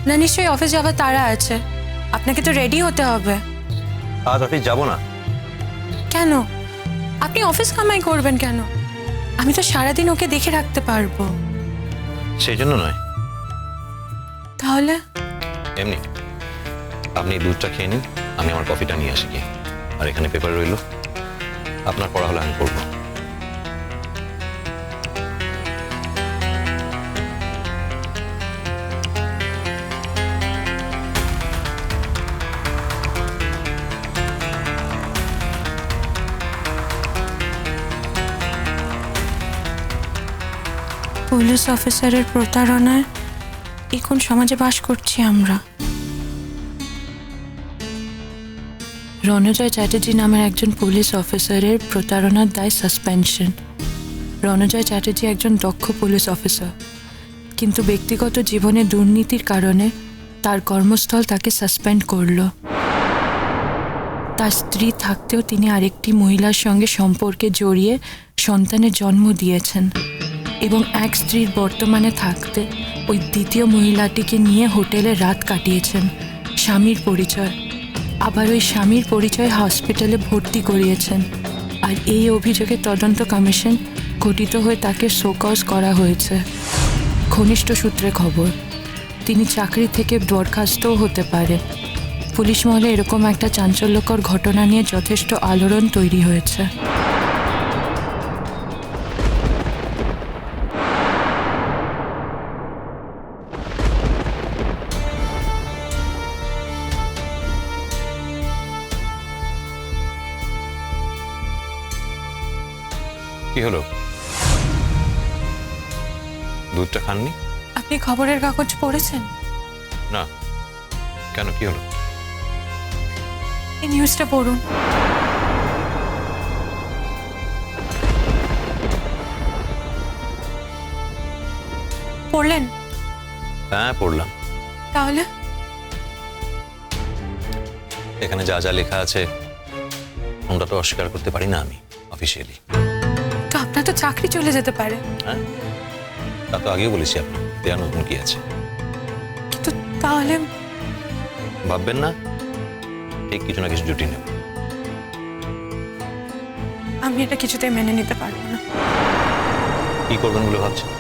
আপনার নিশ্চয়ই অফিস যাওয়ার তাড়া আছে, আপনাকে তো রেডি হতে হবে। আজ অফিস যাব না। কেন? আপনি অফিস কামাই করবেন কেন? আমি তো সারাদিন ওকে দেখে রাখতে পারবো। সেই জন্য নয়, তাহলে? এমনি। আপনি দুধটা খেয়ে নিন, আমি আমার কফিটা নিয়ে আসি গিয়ে। আর এখানে পেপার রইল, আপনার পড়া হলে আমি পড়বো। পুলিশ অফিসারের প্রতারণায় এখন সমাজে বাস করছি আমরা। রণজয় চ্যাটার্জি নামের একজন পুলিশ অফিসারের প্রতারণার দায় সাসপেনশন। রণজয় চ্যাটার্জি একজন দক্ষ পুলিশ অফিসার, কিন্তু ব্যক্তিগত জীবনে দুর্নীতির কারণে তার কর্মস্থল তাকে সাসপেন্ড করল। তার স্ত্রী থাকতেও তিনি আরেকটি মহিলার সঙ্গে সম্পর্কে জড়িয়ে সন্তানের জন্ম দিয়েছেন এবং এক স্ত্রীর বর্তমানে থাকতে ওই দ্বিতীয় মহিলাটিকে নিয়ে হোটেলে রাত কাটিয়েছেন। স্বামীর পরিচয়, আবার ওই স্বামীর পরিচয় হসপিটালে ভর্তি করিয়েছেন। আর এই অভিযোগে তদন্ত কমিশন গঠিত হয়ে তাকে শোকজ করা হয়েছে। ঘনিষ্ঠ সূত্রে খবর, তিনি চাকরি থেকে বরখাস্তও হতে পারে। পুলিশ মহলে এরকম একটা চাঞ্চল্যকর ঘটনা নিয়ে যথেষ্ট আলোড়ন তৈরি হয়েছে। কি হলো? দুধটা খাননি? আপনি খবরের কাগজ পড়েছেন? না। কেন, কি হলো? এই নিউজটা পড়ুন। পড়লেন? হ্যাঁ, পড়লাম। তাহলে? এখানে যা যা লেখা আছে আমরা তো অস্বীকার করতে পারি না আমি অফিসিয়ালি। তো আপনার তো চাকরি চলে যেতে পারে। হ্যাঁ, তা তো আগেও বলেছি আপনি, দেয়া নতুন কি আছে? কিন্তু তাহলে? ভাববেন না, ঠিক কিছু না কিছু জুটি নেব। আমি এটা কিছুতেই মেনে নিতে পারবো না। কি করবেন বলে ভাবছেন?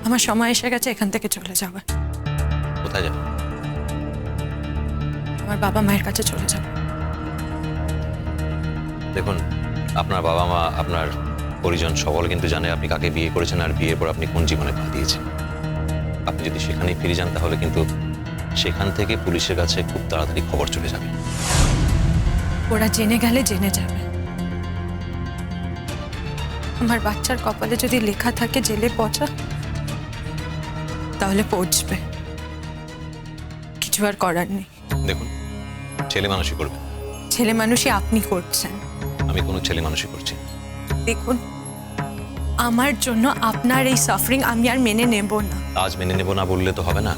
আমার সময় এসে গেছে এখান থেকে চলে যাওয়ার। কোথায় যাবেন? আমার বাবা মায়ের কাছে চলে যাব। দেখুন, আপনার বাবা মা, আপনার পরিজন সকল কিন্তু জানে আপনি কাকে বিয়ে করেছেন আর বিয়ের পর আপনি কোন জীবনে পা দিয়েছেন। আপনি যদি সেখানেই ফিরে যান তাহলে কিন্তু সেখান থেকে পুলিশের কাছে খুব তাড়াতাড়ি খবর চলে যাবে। ওরা জেনে গেলে জেনে যাবে। আমার বাচ্চার কপালে যদি লেখা থাকে জেলে পচা, তাহলে পৌঁছবে। কিছু আর করার নেই। দেখুন, ছেলে মানুষই করবেন। ছেলে মানুষই আপনি করছেন। আমি কোনো ছেলে মানুষই করছি না। দেখুন, আমার জন্য আপনার এই সাফারিং আমি আর মেনে নেব না। আজ মেনে নেব না বললে তো হবে না।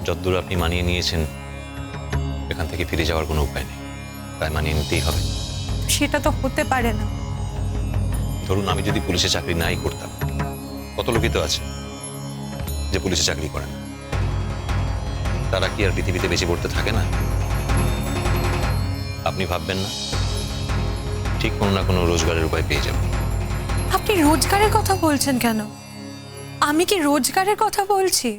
যতদূর আপনি মানিয়ে নিয়েছেন এখান থেকে ফিরে যাওয়ার কোনো উপায় নেই, তাই মানিয়ে নিতেই হবে। সেটা তো হতে পারে না। ধরুন, আমি যদি পুলিশে চাকরি নাই করতাম, কত লোকই তো আছে যে পুলিশে চাকরি করে না। তারা কি আর পৃথিবীতে বেঁচে পড়তে থাকে না? আপনি ভাববেন না, ঠিক কোনো না কোনো রোজগারের উপায় পেয়ে যাবেন। আপনি রোজগারের কথা বলছেন কেন? আমি কি রোজগারের কথা বলছি?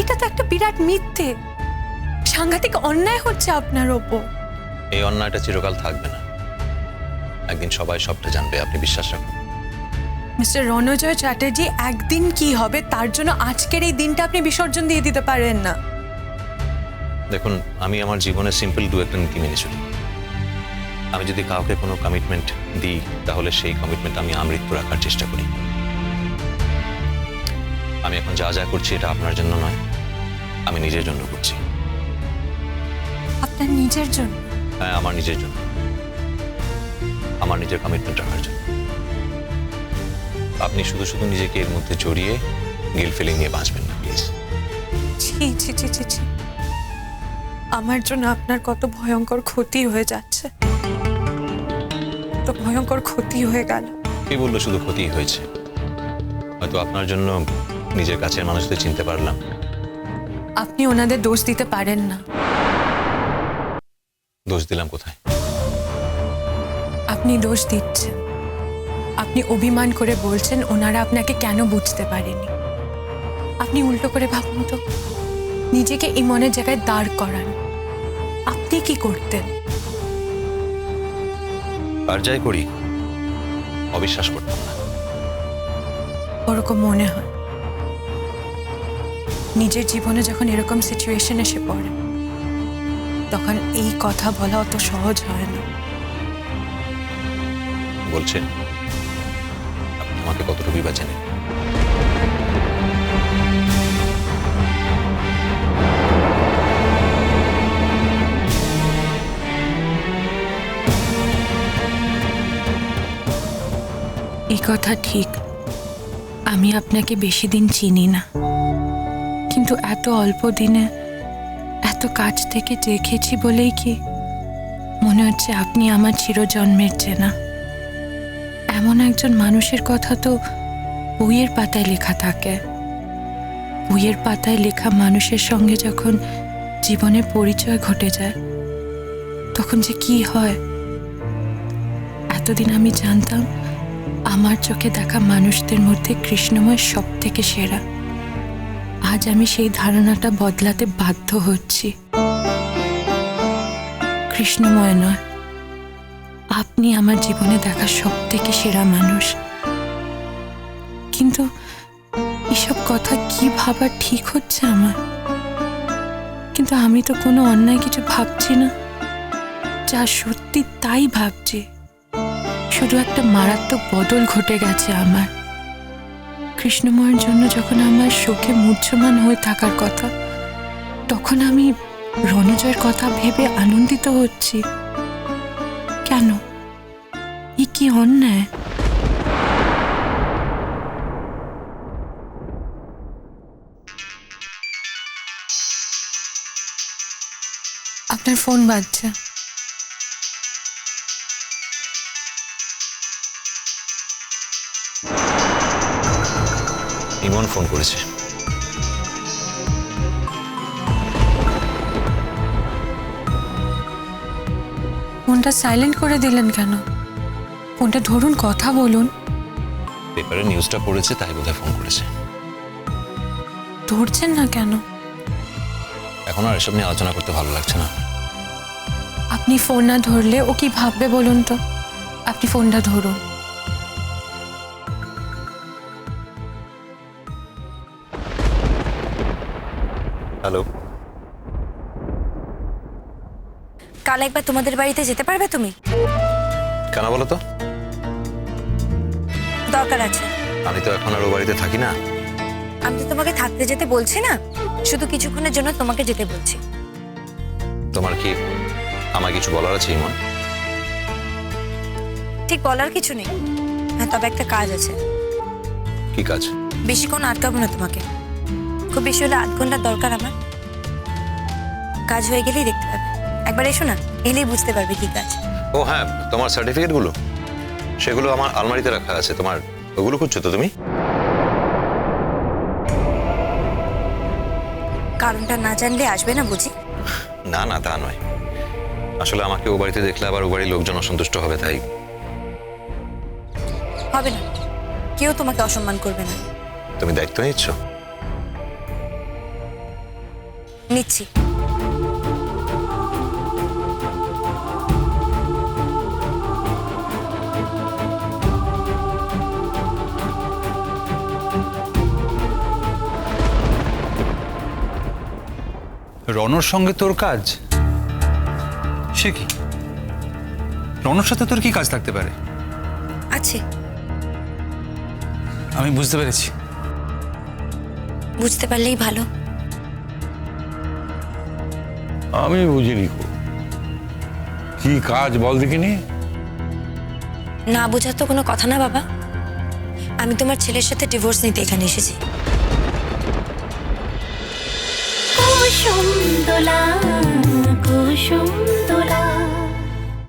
এটা তো একটা বিরাট মিথ্যে। সাংঘাতিক অন্যায় হচ্ছে আপনার ওপর। এই অন্যায়টা চিরকাল থাকবে না, একদিন সবাই সবটা জানবে, আপনি বিশ্বাস রাখুন। মিস্টার রণজয় চ্যাটার্জি, একদিন কি হবে তার জন্য আজকের এই দিনটা আপনি বিসর্জন দিয়ে দিতে পারেন না। দেখুন, আমি আমার জীবনে সিম্পল দু একটা নীতি মেনে চলি। আমি যদি কাউকে কোনো কমিটমেন্ট দিই তাহলে সেই কমিটমেন্ট আমি আমৃত্যু রাখার চেষ্টা করি। আমি এখন যা যা করছি এটা আপনার জন্য নয়, আমি নিজের জন্য করছি। আপনার নিজের জন্য? হ্যাঁ, আমার নিজের জন্য, আমার নিজের কমিটমেন্ট রাখার জন্য। আপনি শুধু শুধু নিজেকে এর মধ্যে জড়িয়ে গিল্ট ফিলিং নিয়ে বাঁচবেন না প্লিজ। ছি ছি ছি ছি ছি, আমার জন্য আপনার কত ভয়ঙ্কর ক্ষতি হয়ে যাচ্ছে। তো ভয়ঙ্কর ক্ষতি হয়ে গেল। কে বললো শুধু ক্ষতি হয়েছে? হয়তো আপনার জন্য নিজের কাছের মানুষদের চিনতে পারলাম। আপনি ওনাদের দোষ দিতে পারেন না। দোষ দিলাম কোথায়? আপনি দোষ দিচ্ছেন। আপনি অভিমান করে বলছেন ওনারা আপনাকে কেন বুঝতে পারেনি। আপনি উল্টো করে ভাবুন তো, নিজেকে ইমনের জায়গায় দাঁড় করান। আপনি কি করতেন? আর যাই করি, অবিশ্বাস করতাম না। ওরকম মনে হয় নিজের জীবনে যখন এরকম সিচুয়েশন এসে পড়ে তখন এই কথা বলা অত সহজ হয় না। বলছেন আপনি আমাকে কতটুকু বা চেনেন? এই কথা ঠিক, আমি আপনাকে বেশি দিন চিনি না, কিন্তু এত অল্প দিনে এত কাছ থেকে দেখেছি বলেই কি মনে হচ্ছে আপনি আমার চিরজন্মের চেনা। এমন একজন মানুষের কথা তো বইয়ের পাতায় লেখা থাকে। বইয়ের পাতায় লেখা মানুষের সঙ্গে যখন জীবনের পরিচয় ঘটে যায় তখন যে কি হয়। এতদিন আমি জানতাম আমার চোখে দেখা মানুষদের মধ্যে কৃষ্ণময় সব থেকে সেরা। আজ আমি সেই ধারণাটা বদলাতে বাধ্য হচ্ছি। কৃষ্ণময় নয়, আপনি আমার জীবনে দেখা সব থেকে সেরা মানুষ। কিন্তু এসব কথা কি ভাবা ঠিক হচ্ছে আমার? কিন্তু আমি তো কোনো অন্যায় কিছু ভাবছি না, যা সত্যি তাই ভাবছি। শুধু একটা মারাত্মক বদল ঘটে গেছে আমার। কৃষ্ণময়ের জন্য যখন আমার শোকে মূহ্যমান হয়ে থাকার কথা, তখন আমি রণজয়ের কথা ভেবে আনন্দিত হচ্ছি। কেন? এ কি অন্যায়? আপনার ফোন বাজছে। ইমন ফোন করেছে। ফোনটা সাইলেন্ট করে দিলেন কেন? ফোনটা ধরুন, কথা বলুন। পেপারে নিউজটা পড়েছে তাই বোধহয় ফোন করেছে। ধরছেন না কেন? এখন আর এসব নিয়ে আলোচনা করতে ভালো লাগছে না। আপনি ফোন না ধরলে ও কি ভাববে বলুন তো? আপনি ফোনটা ধরুন। হ্যালো, কাল একবার তোমাদের বাড়িতে যেতে পারবে তুমি? কেন বলো তো? দরকার আছে। আমি তো এখন আর ও বাড়িতে থাকি না। আমি তো তোমাকে থাকতে যেতে বলছি না, শুধু কিছুক্ষণের জন্য তোমাকে যেতে বলছি। তোমার কি আমার কিছু বলার আছে ইমন? ঠিক বলার কিছু নেই, হ্যাঁ তবে একটা কাজ আছে। কি কাজ? বেশিক্ষণ আটকাবো না তোমাকে, খুব বেশি হলে 8 ঘন্টার দরকার আমার। কাজ হয়ে গেলেই দেখতে পাবে। একবার এসো না, এলেই বুঝতে পারবে কি কাজ। ও হ্যাঁ, তোমার সার্টিফিকেটগুলো সেগুলো আমার আলমারিতে রাখা আছে। তোমার ওগুলো খুঁজছো তো তুমি? কারণটা না জানলে আসবে না বুঝি? না না, তা নয়। আসলে আমাকে ও বাড়িতে দেখলে আবার ও বাড়ির লোকজন অসন্তুষ্ট হবে, তাই। হবে না, কেউ তোমাকে অসম্মান করবে না। তুমি দায়িত্ব নিচ্ছ? নিচ্ছি। রণর সঙ্গে তোর কাজ? সে কি? রণর সাথে তোর কি কাজ থাকতে পারে? আছে। আমি বুঝতে পেরেছি। বুঝতে পারলেই ভালো। আমি বুঝিনি কো। কি কাজ বল দেখিনি? না বোঝার তো কোনো কথা না বাবা। আমি তোমার ছেলের সাথে ডিভোর্স নিতে এখানে এসেছি। কুসুম দোলা কুসুম দোলা